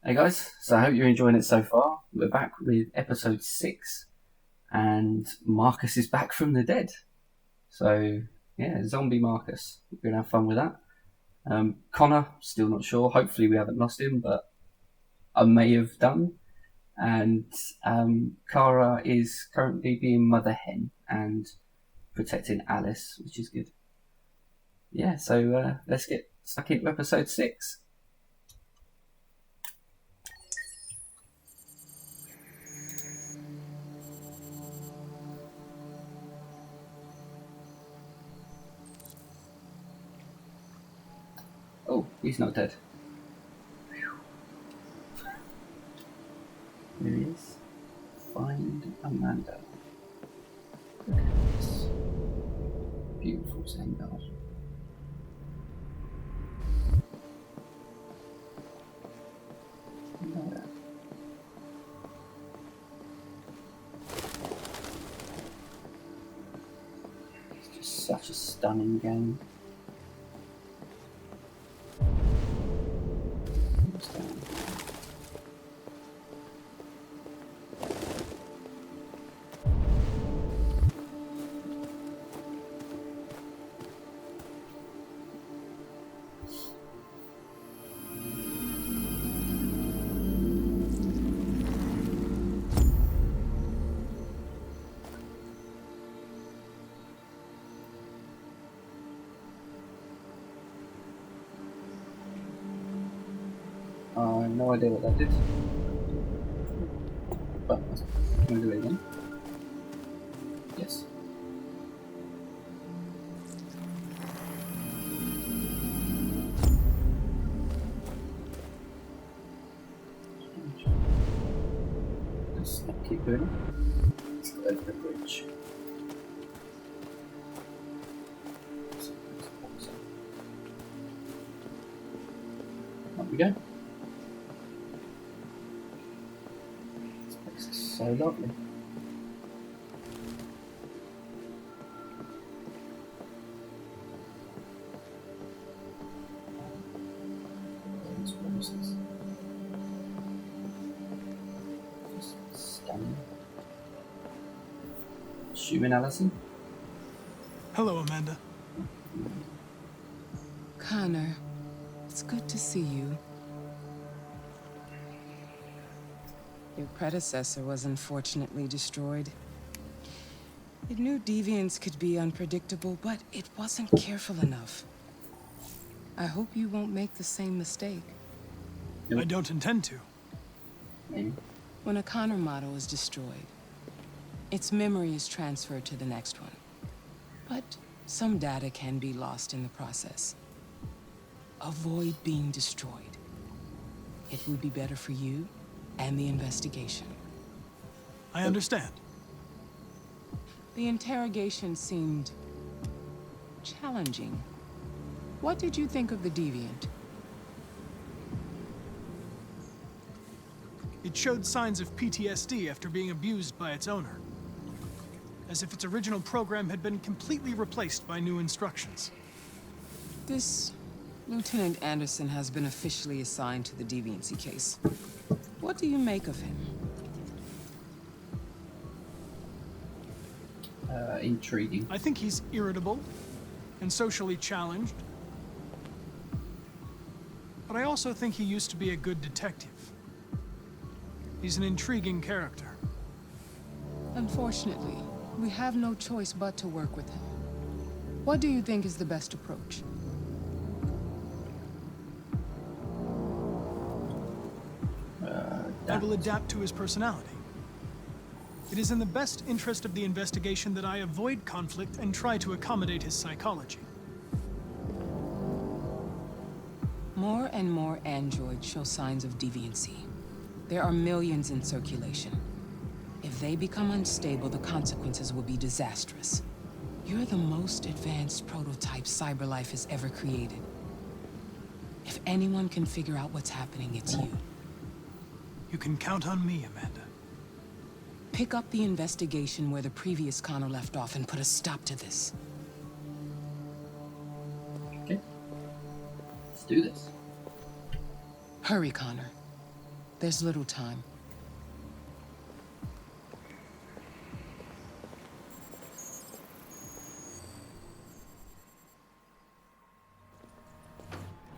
Hey guys, so I hope you're enjoying it so far. We're back with episode 6, and Marcus is back from the dead. So, yeah, zombie Marcus. We're going to have fun with that. Connor, still not sure. Hopefully, we haven't lost him, but I may have done. And Kara is currently being Mother Hen and protecting Alice, which is good. Yeah, so let's get stuck into episode 6. Oh, he's not dead. There he is. Find Amanda. Look at this beautiful Zen garden. No. It's just such a stunning game. I have no idea what that did. But can I do it again? Yes. Just keep doing it. Let's go over the bridge. Up we go. This place is so lovely. Those roses. Just stunning. Assuming Alison. Hello, Amanda. Connor, it's good to see you. Your predecessor was unfortunately destroyed. It knew deviants could be unpredictable, but it wasn't careful enough. I hope you won't make the same mistake. I don't intend to. Maybe. When a Connor model is destroyed, its memory is transferred to the next one. But some data can be lost in the process. Avoid being destroyed. It would be better for you and the investigation. I understand. The interrogation seemed challenging. What did you think of the deviant? It showed signs of PTSD after being abused by its owner. As if its original program had been completely replaced by new instructions. This Lieutenant Anderson has been officially assigned to the deviancy case. What do you make of him? Intriguing. I think he's irritable and socially challenged. But I also think he used to be a good detective. He's an intriguing character. Unfortunately, we have no choice but to work with him. What do you think is the best approach? I will adapt to his personality. It is in the best interest of the investigation that I avoid conflict and try to accommodate his psychology. More and more androids show signs of deviancy. There are millions in circulation. If they become unstable, the consequences will be disastrous. You're the most advanced prototype CyberLife has ever created. If anyone can figure out what's happening, it's you. You can count on me, Amanda. Pick up the investigation where the previous Connor left off and put a stop to this. Okay. Let's do this. Hurry, Connor. There's little time.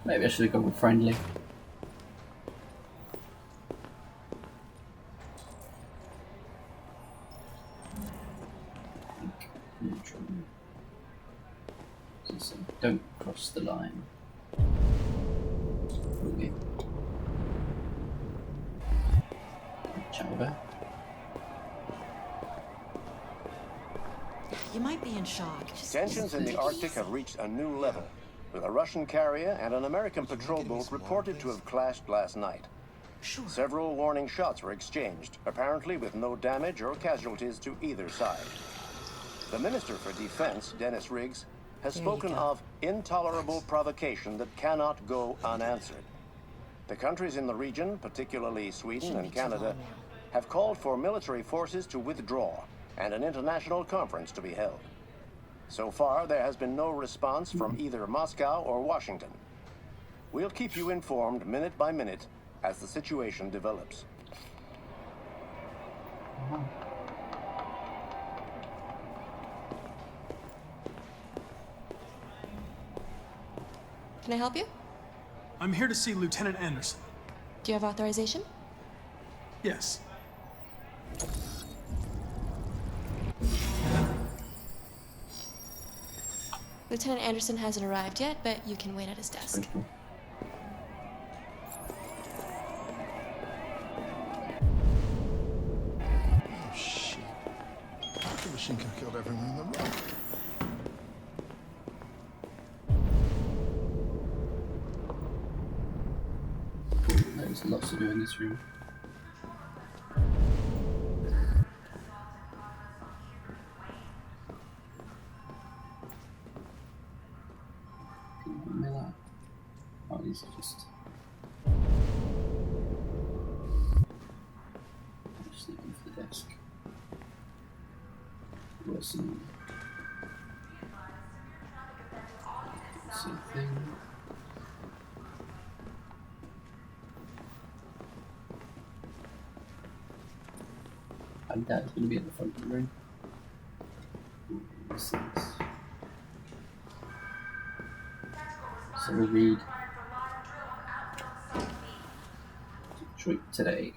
Maybe I should have gone with friendly. Neutral. So don't cross the line. Okay. Chowder. You might be in shock. Tensions in the Arctic have reached a new level, with a Russian carrier and an American patrol boat reported to have clashed last night. Sure. Several warning shots were exchanged, apparently with no damage or casualties to either side. The Minister for Defense, Dennis Riggs, has spoken of intolerable provocation that cannot go unanswered. The countries in the region, particularly Sweden and Canada, have called for military forces to withdraw and an international conference to be held. So far, there has been no response from either Moscow or Washington. We'll keep you informed minute by minute as the situation develops. Can I help you? I'm here to see Lieutenant Anderson. Do you have authorization? Yes. Lieutenant Anderson hasn't arrived yet, but you can wait at his desk. Oh, shit. The machine could have killed everyone in the room. There's lots to do in this room. Miller. Oh, these are just leaving for the desk. Wilson. Same thing. And Dad's going to be at the front of the room. This is... So we read Detroit Today.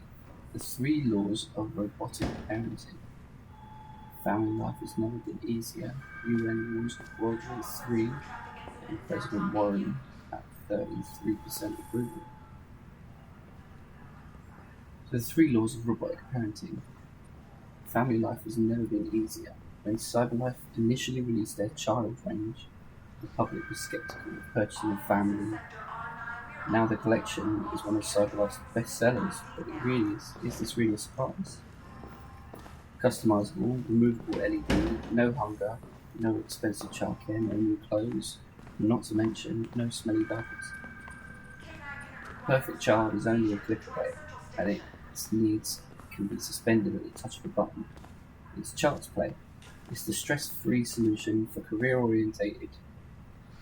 The 3 laws of robotic parenting. Family life has never been easier. UN warns of World War III and President Warren at 33% approval. So the 3 laws of robotic parenting. Family life has never been easier. When CyberLife initially released their child range, the public was skeptical of purchasing a family. Now the collection is one of CyberLife's best sellers, but it really is this really a surprise? Customizable, removable LED, no hunger, no expensive childcare, no new clothes, and not to mention no smelly diapers. Perfect Child is only a click away, and its needs can be suspended at the touch of a button. It's child's play. It's the stress-free solution for career-orientated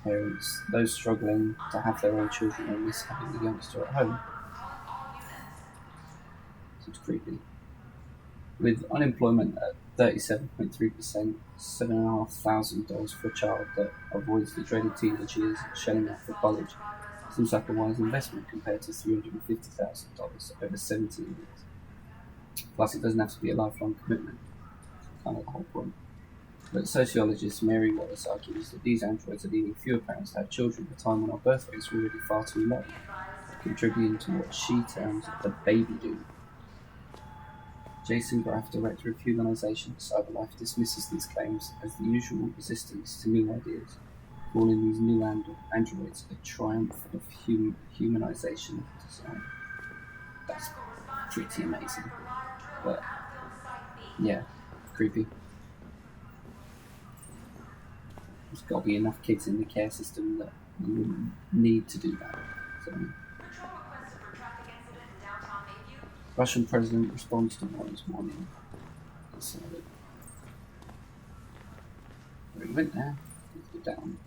parents, those struggling to have their own children or miss having a youngster at home. Seems creepy. With unemployment at 37.3%, $7,500 for a child that avoids the dreaded teenage years and shelling out for college seems like a wise investment compared to $350,000 over 17 years. Plus, it doesn't have to be a lifelong commitment. Kind of the whole point. But sociologist Mary Wallace argues that these androids are leading fewer parents to have children at a time when our birth rates are already far too low, contributing to what she terms the baby doom. Jason Graff, director of humanization at CyberLife, dismisses these claims as the usual resistance to new ideas, calling these new androids a triumph of humanization of design. That's pretty amazing. But, yeah, creepy. There's got to be enough kids in the care system that you wouldn't need to do that. So, Russian president responds to Warren's warning. So, where he went there, let's go down.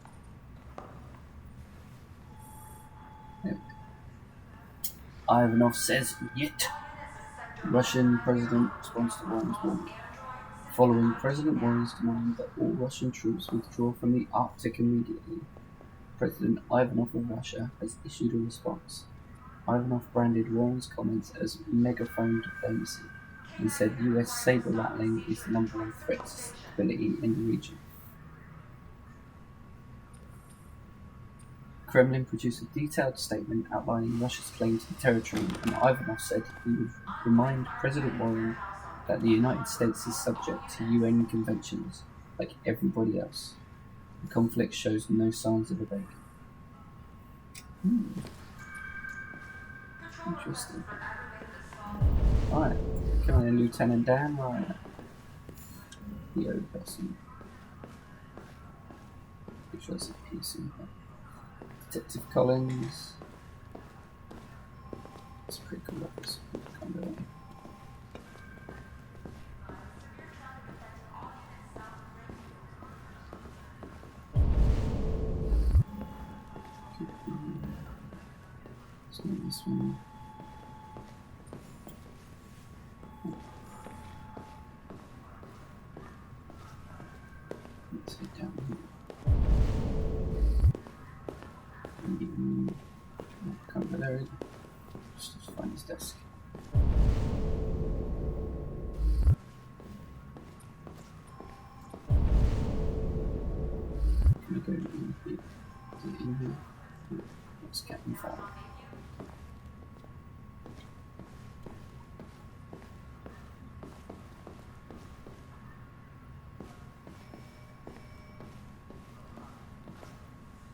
There we go. Ivanov says yet. Russian president responds to Warren's warning. Following President Warren's demand that all Russian troops withdraw from the Arctic immediately, President Ivanov of Russia has issued a response. Ivanov branded Warren's comments as megaphone diplomacy and said US saber rattling is the number one threat to stability in the region. Kremlin produced a detailed statement outlining Russia's claim to the territory, and Ivanov said he would remind President Warren that the United States is subject to UN conventions like everybody else. The conflict shows no signs of abating. Interesting. Alright, coming in Lieutenant Dan, right? The old person. Which was a PC. Detective Collins. It's a pretty cool episode. Kind of. It's not this one. Let's head down here. Can't go there either. Just have to find his desk. Can we go in here? Is it in here? No, that's Captain Fowler.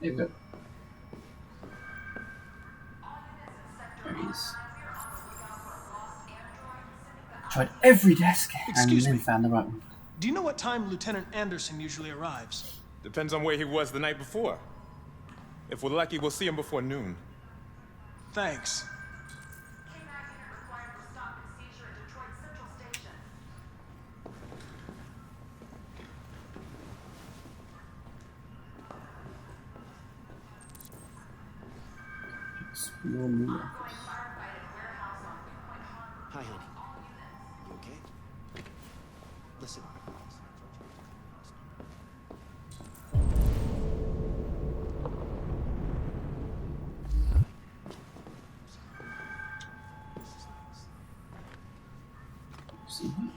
There we go. There he is. Tried every desk Excuse and then me. found the right one. Do you know what time Lieutenant Anderson usually arrives? Depends on where he was the night before. If we're lucky, we'll see him before noon. Thanks. Explore new office. Hi, honey. You okay? Listen. See him?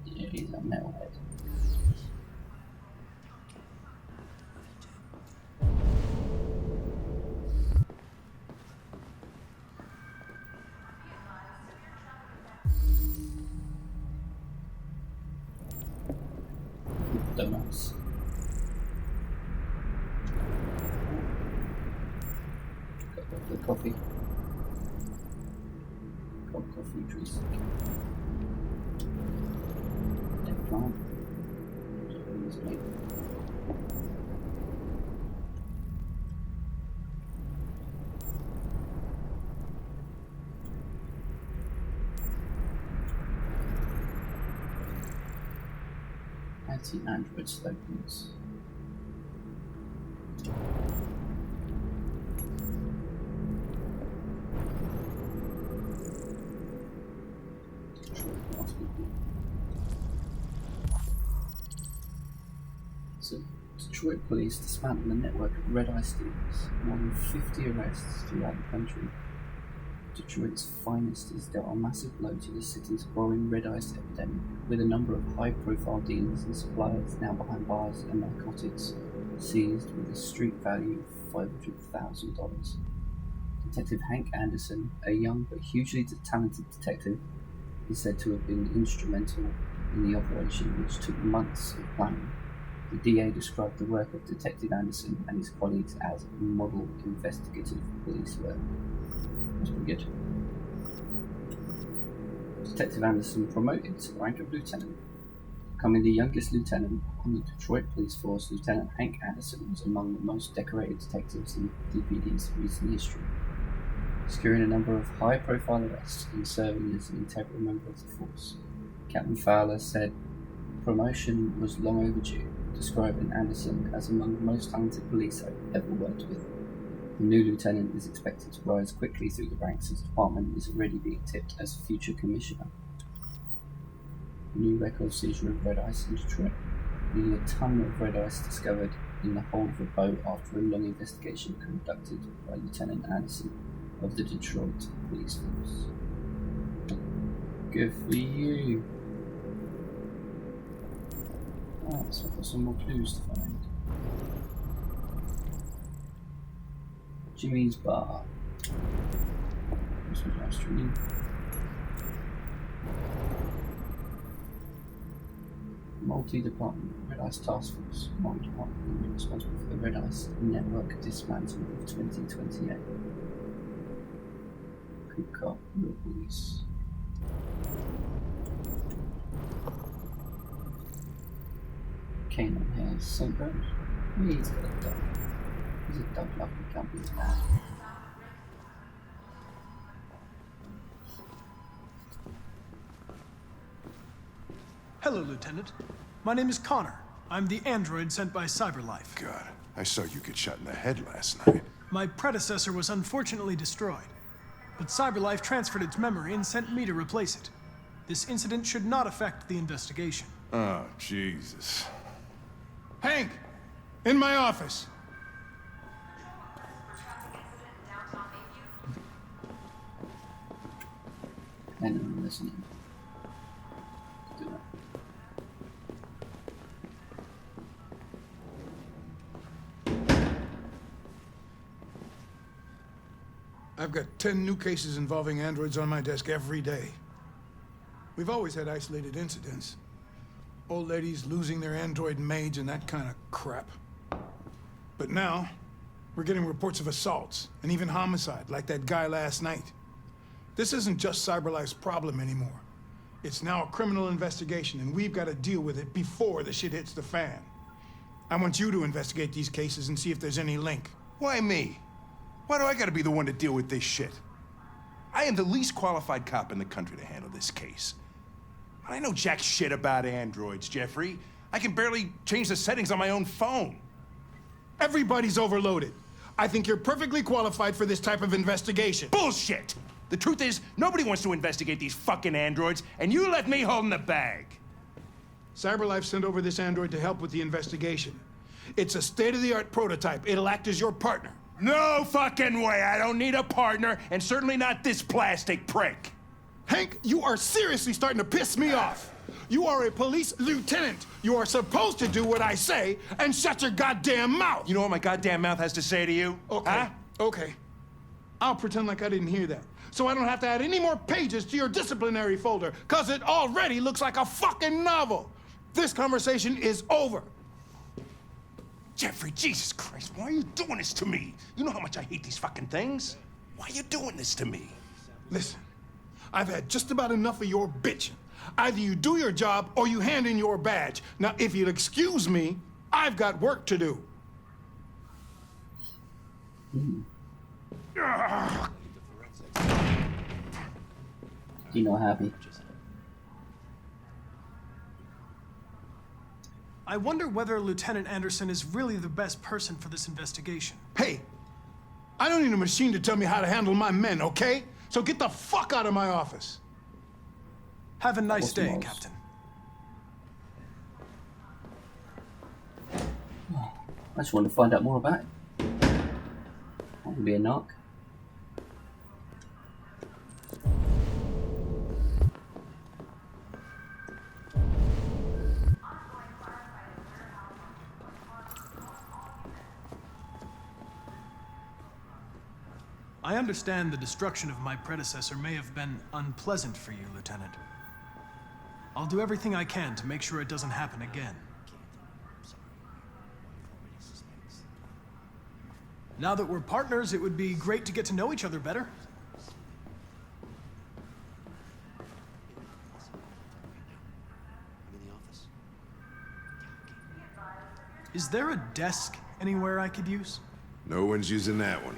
Yeah, he's a metalhead. Donuts. Got the coffee. Got coffee trees. Eggplant. Japanese plate. Anti-android slogans. So, Detroit police dismantled a network of red-eye stealers, more than 50 arrests throughout the country. Detroit's finest has dealt a massive blow to the city's growing red-eye epidemic, with a number of high-profile dealers and suppliers now behind bars and narcotics seized with a street value of $500,000. Detective Hank Anderson, a young but hugely talented detective, is said to have been instrumental in the operation, which took months of planning. The DA described the work of Detective Anderson and his colleagues as model investigative police work. That's pretty good. Detective Anderson promoted to the rank of lieutenant. Becoming the youngest lieutenant on the Detroit police force, Lieutenant Hank Anderson was among the most decorated detectives in DPD's recent history, securing a number of high-profile arrests and serving as an integral member of the force. Captain Fowler said promotion was long overdue, describing Anderson as among the most talented police I've ever worked with. The new lieutenant is expected to rise quickly through the ranks as the department is already being tipped as future commissioner. New record seizure of red ice in Detroit. Nearly a ton of red ice discovered in the hold of a boat after a long investigation conducted by Lieutenant Anderson of the Detroit Police Force. Good for you. Oh, so I've got some more clues to find. Jimmy's Bar. This was last stream. Multi-department Red Ice Task Force. One department will be responsible for the Red Ice Network dismantlement of 2028. Good cop, real police. Canine has St. Rose. He's got a dog. He's a dog loving company man. Hello, Lieutenant. My name is Connor. I'm the android sent by CyberLife. God, I saw you get shot in the head last night. My predecessor was unfortunately destroyed, but CyberLife transferred its memory and sent me to replace it. This incident should not affect the investigation. Oh, Jesus. Hank! In my office! And I'm listening. Do that. I've got 10 new cases involving androids on my desk every day. We've always had isolated incidents. Old ladies losing their android maids and that kind of crap. But now, we're getting reports of assaults and even homicide, like that guy last night. This isn't just CyberLife's problem anymore. It's now a criminal investigation, and we've got to deal with it before the shit hits the fan. I want you to investigate these cases and see if there's any link. Why me? Why do I gotta be the one to deal with this shit? I am the least qualified cop in the country to handle this case. I know jack shit about androids, Jeffrey. I can barely change the settings on my own phone. Everybody's overloaded. I think you're perfectly qualified for this type of investigation. Bullshit! The truth is, nobody wants to investigate these fucking androids, and you let me hold in the bag. CyberLife sent over this android to help with the investigation. It's a state-of-the-art prototype. It'll act as your partner. No fucking way! I don't need a partner, and certainly not this plastic prick. Hank, you are seriously starting to piss me off. You are a police lieutenant. You are supposed to do what I say and shut your goddamn mouth. You know what my goddamn mouth has to say to you? Okay, huh? okay. I'll pretend like I didn't hear that, so I don't have to add any more pages to your disciplinary folder, because it already looks like a fucking novel. This conversation is over. Jeffrey, Jesus Christ, why are you doing this to me? You know how much I hate these fucking things. Why are you doing this to me? Listen, I've had just about enough of your bitching. Either you do your job or you hand in your badge. Now, if you'll excuse me, I've got work to do. You're not happy. I wonder whether Lieutenant Anderson is really the best person for this investigation. Hey, I don't need a machine to tell me how to handle my men, okay? So get the fuck out of my office. Have a nice What's day, the most? Captain. I just want to find out more about it. I want to be a narc. I understand the destruction of my predecessor may have been unpleasant for you, Lieutenant. I'll do everything I can to make sure it doesn't happen again. Now that we're partners, it would be great to get to know each other better. I'm in the office. Is there a desk anywhere I could use? No one's using that one.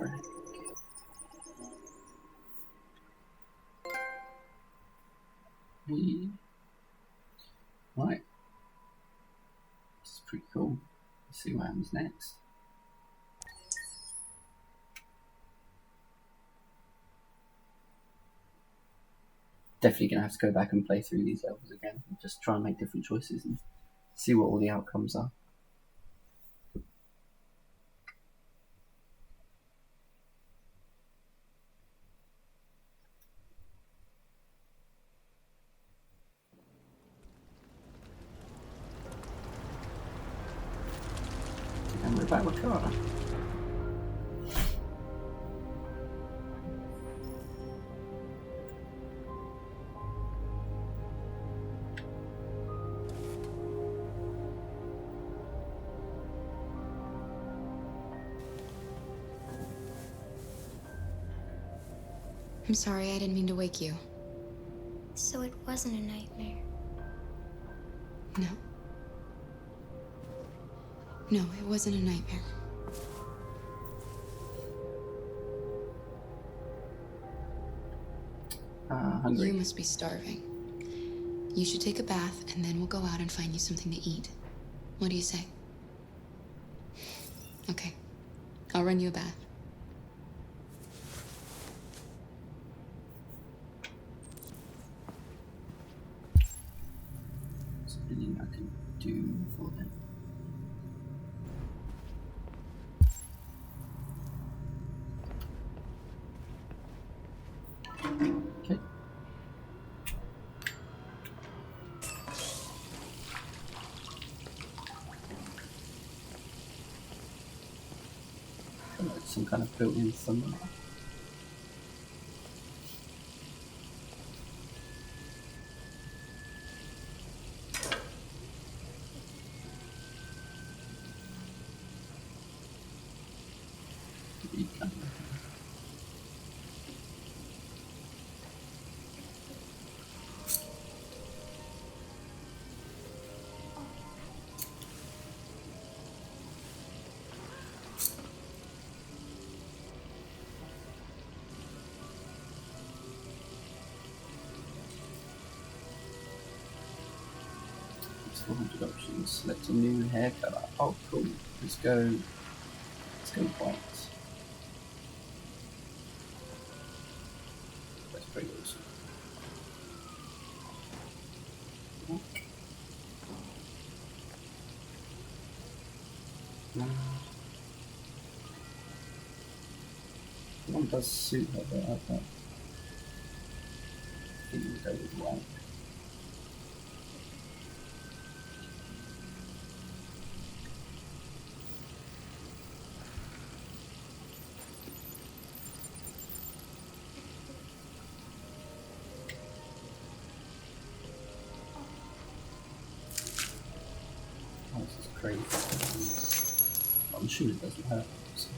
Frank. Right. This is pretty cool. Let's see what happens next. Definitely going to have to go back and play through these levels again. And just try and make different choices and see what all the outcomes are. And we're back with Carter. I'm sorry, I didn't mean to wake you. So it wasn't a nightmare. No. No, it wasn't a nightmare. Hungry. You must be starving. You should take a bath, and then we'll go out and find you something to eat. What do you say? Okay. I'll run you a bath. Something I can do for them. Okay. Some kind of built-in thumbnail. Options. Select a new hair color. Oh, cool. Let's go white. That's pretty awesome. One does suit her, but I think we'll go with white. This is crazy. I'm sure it doesn't hurt. So.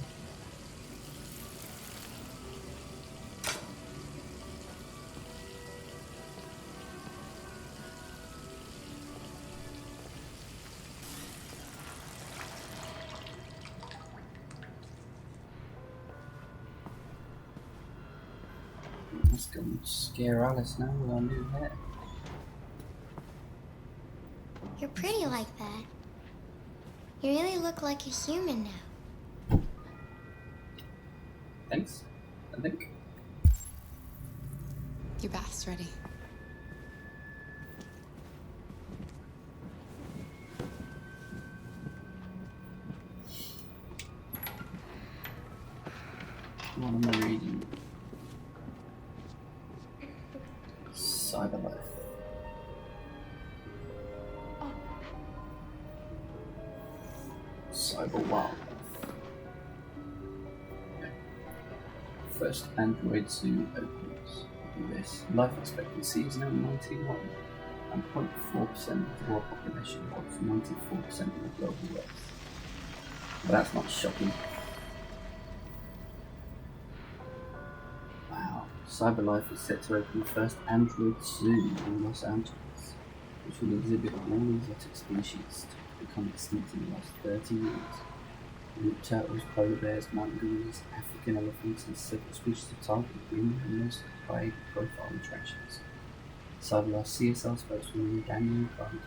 Let's go and scare Alice now with our new hair. You're pretty like that. You really look like a human now. Thanks, I think. Your bath's ready. What am I reading? Cyberlife. Cyber wildlife. First Android zoo opens. US life expectancy is now 91, and 0.4% of the world population holds 94% of the global wealth. But that's not shocking. Wow. Cyberlife is set to open the first Android zoo in Los Angeles, which will exhibit all exotic species to become extinct in the last 30 years. Turtles, polar bears, mountain gorillas, African elephants, and several species of tiger being the most high-profile attractions. Cyberlife CSR spokesman Daniel Barney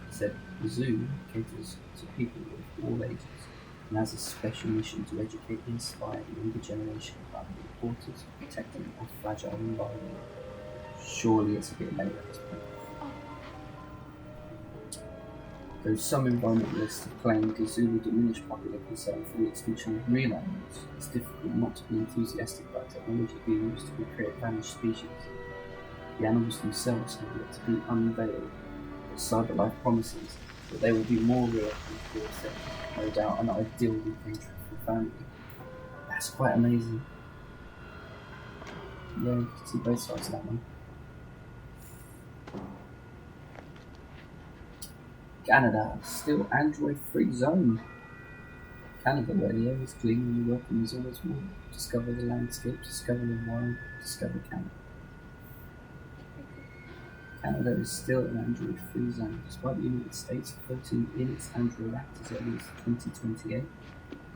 said the zoo caters to people of all ages and has a special mission to educate and inspire the younger generation about the importance of protecting our fragile environment. Surely it's a bit late at this point. Though some environmentalists have claimed the zoo will diminish popular concern for the extinction of real animals, it's difficult not to be enthusiastic about technology being used to recreate vanished species. The animals themselves have yet to be unveiled, but Cyberlife promises that they will be more real than Fear said. No doubt an ideal weekend trip for the family. That's quite amazing. Yeah, you can see both sides of that one. Canada, still Android-free zone. Canada, where the air is clean and the welcome is always warm. Discover the landscape, discover the wild, discover Canada. Canada is still an Android-free zone, despite the United States voting in its Android Act as early as 2028.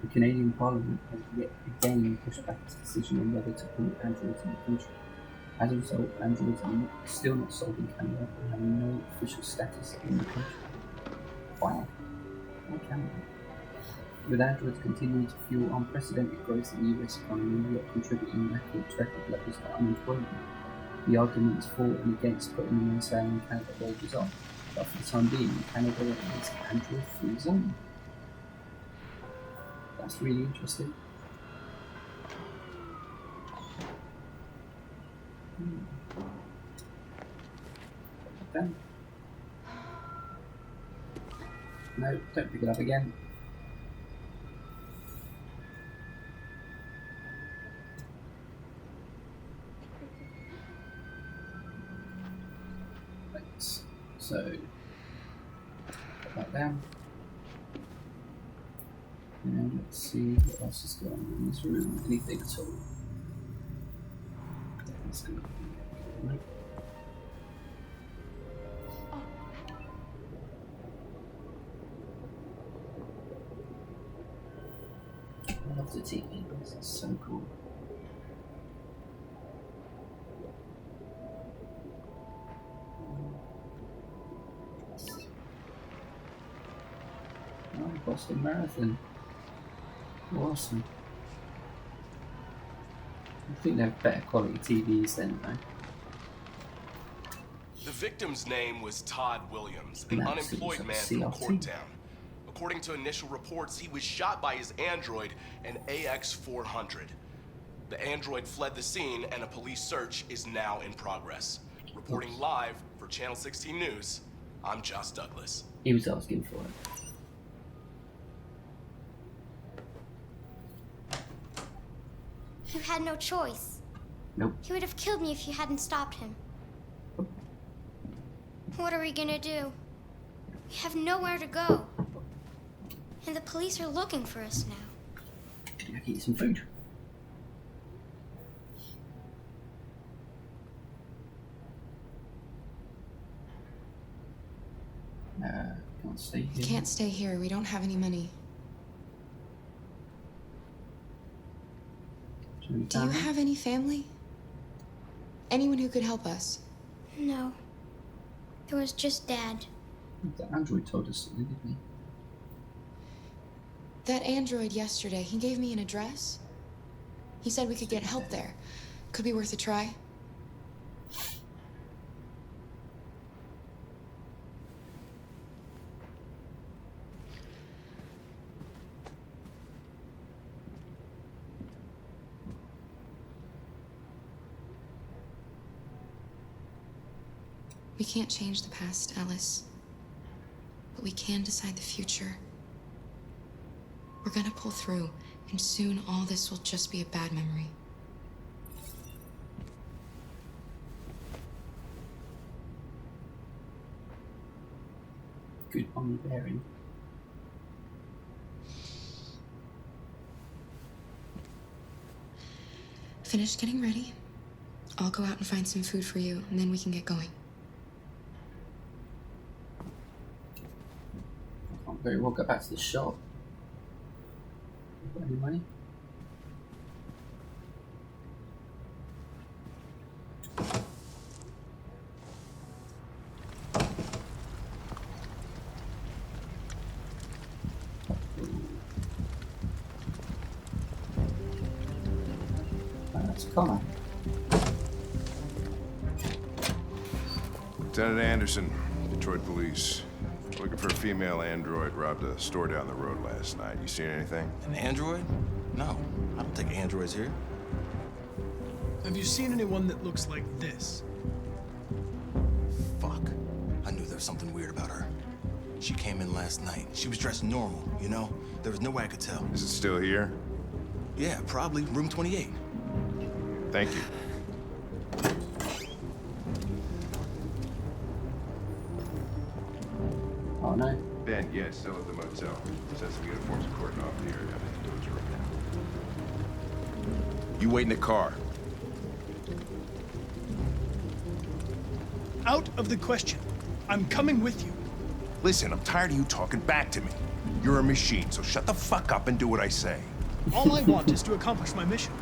The Canadian Parliament has yet again pushed back its decision on whether to permit Androids in the country. As a result, Androids are still not sold in Canada and have no official status in the country. Wow. Why Canada? With Androids continuing to fuel unprecedented growth in the US economy, yet contributing record levels to unemployment, the arguments for and against putting them on sale in Canada wages up, but for the time being, Canada remains an Android-free zone. That's really interesting. Okay. No, don't pick it up again. Thanks. So, put that down. And let's see what else is going on in this room. Anything at all? That's going to be right. I love the TV. This is so cool. Oh, Boston Marathon. Awesome. I think they have better quality TVs then, though. The victim's name was Todd Williams, an unemployed man from Corktown. According to initial reports, he was shot by his android, an AX-400. The android fled the scene, and a police search is now in progress. Reporting live for Channel 16 News, I'm Josh Douglas. He was asking for it. You had no choice. Nope. He would have killed me if you hadn't stopped him. What are we gonna do? We have nowhere to go. And the police are looking for us now. I can eat some food. Can't stay here. We can't stay here. We don't have any money. Do you have any family? Anyone who could help us? No. There was just Dad. The android told us something, didn't he? That android yesterday, he gave me an address. He said we could get help there. Could be worth a try. We can't change the past, Alice. But we can decide the future. We're gonna pull through, and soon all this will just be a bad memory. Good on bearing. Finish getting ready. I'll go out and find some food for you, and then we can get going. I can't very well go back to the shop. Got any money? That's Connor. Lieutenant Anderson, Detroit Police. Looking for a female android robbed a store down the road last night. You seen anything? An android? No, I don't take androids here. Have you seen anyone that looks like this? Fuck. I knew there was something weird about her. She came in last night. She was dressed normal, you know? There was no way I could tell. Is it still here? Yeah, probably room 28. Thank you. Oh no. Ben, yeah, it's still at the motel. Says some uniforms are cordoned off the area. I'm heading towards you right now. You wait in the car. Out of the question. I'm coming with you. Listen, I'm tired of you talking back to me. You're a machine, so shut the fuck up and do what I say. All I want is to accomplish my mission.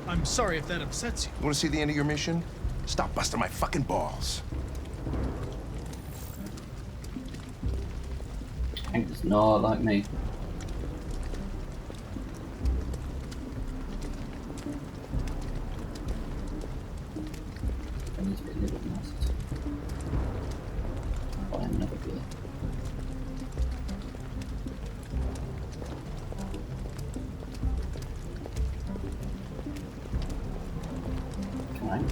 I'm sorry if that upsets you. You want to see the end of your mission? Stop busting my fucking balls. Hank does not like me. I need to be a little bit nicer. Buy another beer. Come on.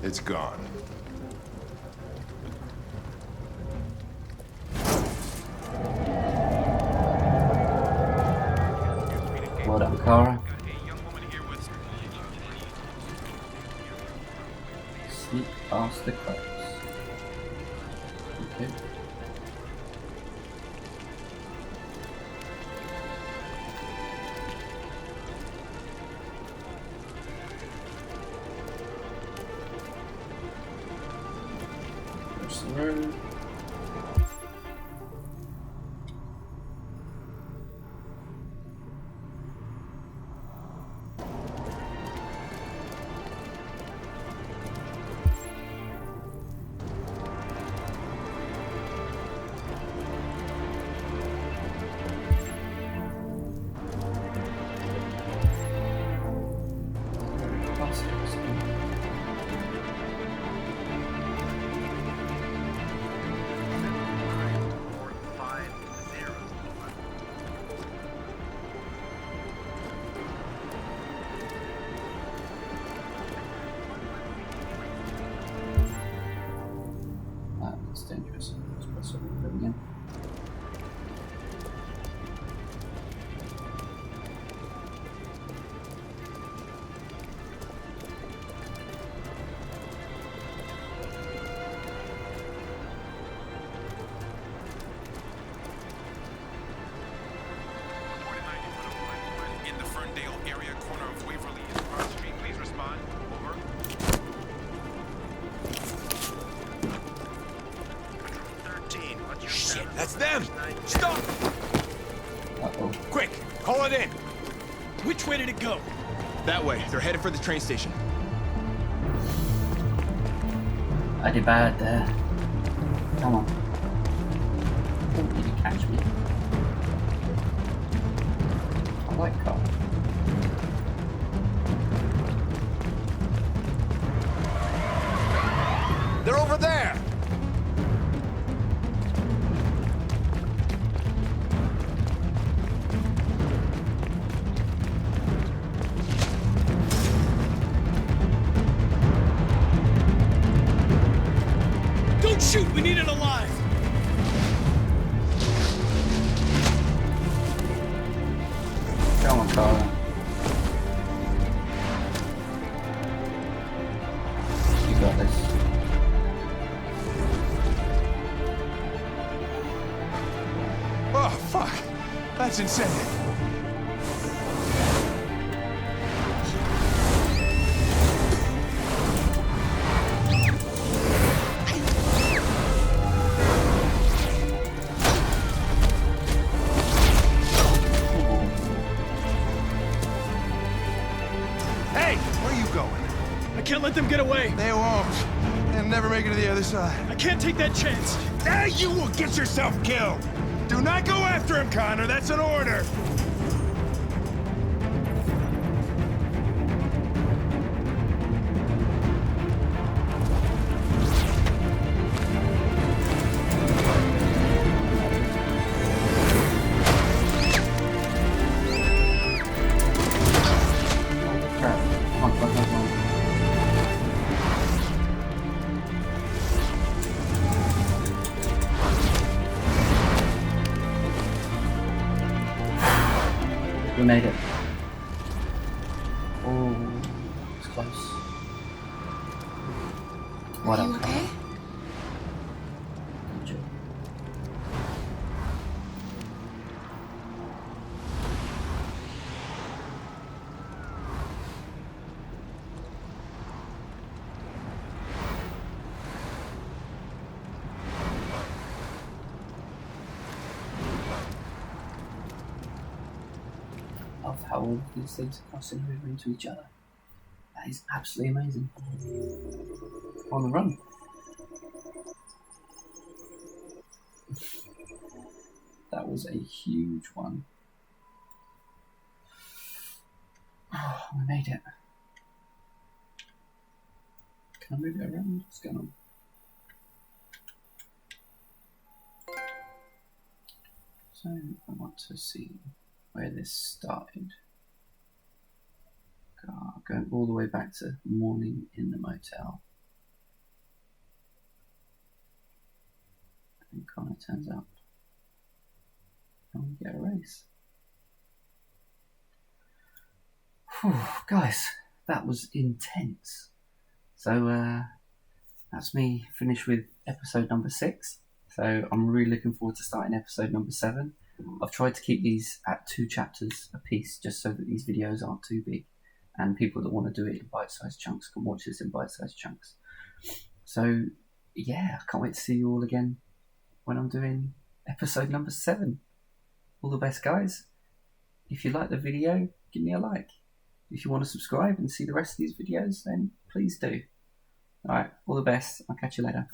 It's gone. Well done, Kara. Sneak past the cops. Okay. There's the road. That's dangerous. Let's press it again. In the Ferndale area, corner of Waverly and Park Street. Please respond. Over. Shit, that's them! Stop! Uh-oh. Quick, call it in! Which way did it go? That way. They're headed for the train station. I did bad there. Come on. Don't need to catch me. I like cars. They're over there! Don't shoot! We need it alive! Oh, fuck! That's insane. Hey, where are you going? I can't let them get away. They won't. They'll never make it to the other side. I can't take that chance. Now you will get yourself killed. Do not go after him, Connor. That's an order. We made it. Oh, it's close. What Are you else? okay? Good job. Love how all of these things are crossing over into each other. That is absolutely amazing. On the run. That was a huge one. Oh, we made it. Can I move it around? What's going on? So I want to see where this started. Going all the way back to morning in the motel. And Connor turns up. And we get a race. Whew, guys, that was intense. So that's me finished with episode number 6. So I'm really looking forward to starting episode number 7. I've tried to keep these at 2 chapters a piece just so that these videos aren't too big and people that want to do it in bite-sized chunks can watch this in bite-sized chunks. So yeah, I can't wait to see you all again when I'm doing episode number 7. All the best, guys. If you like the video, give me a like. If you want to subscribe and see the rest of these videos, then please do. Alright, all the best. I'll catch you later.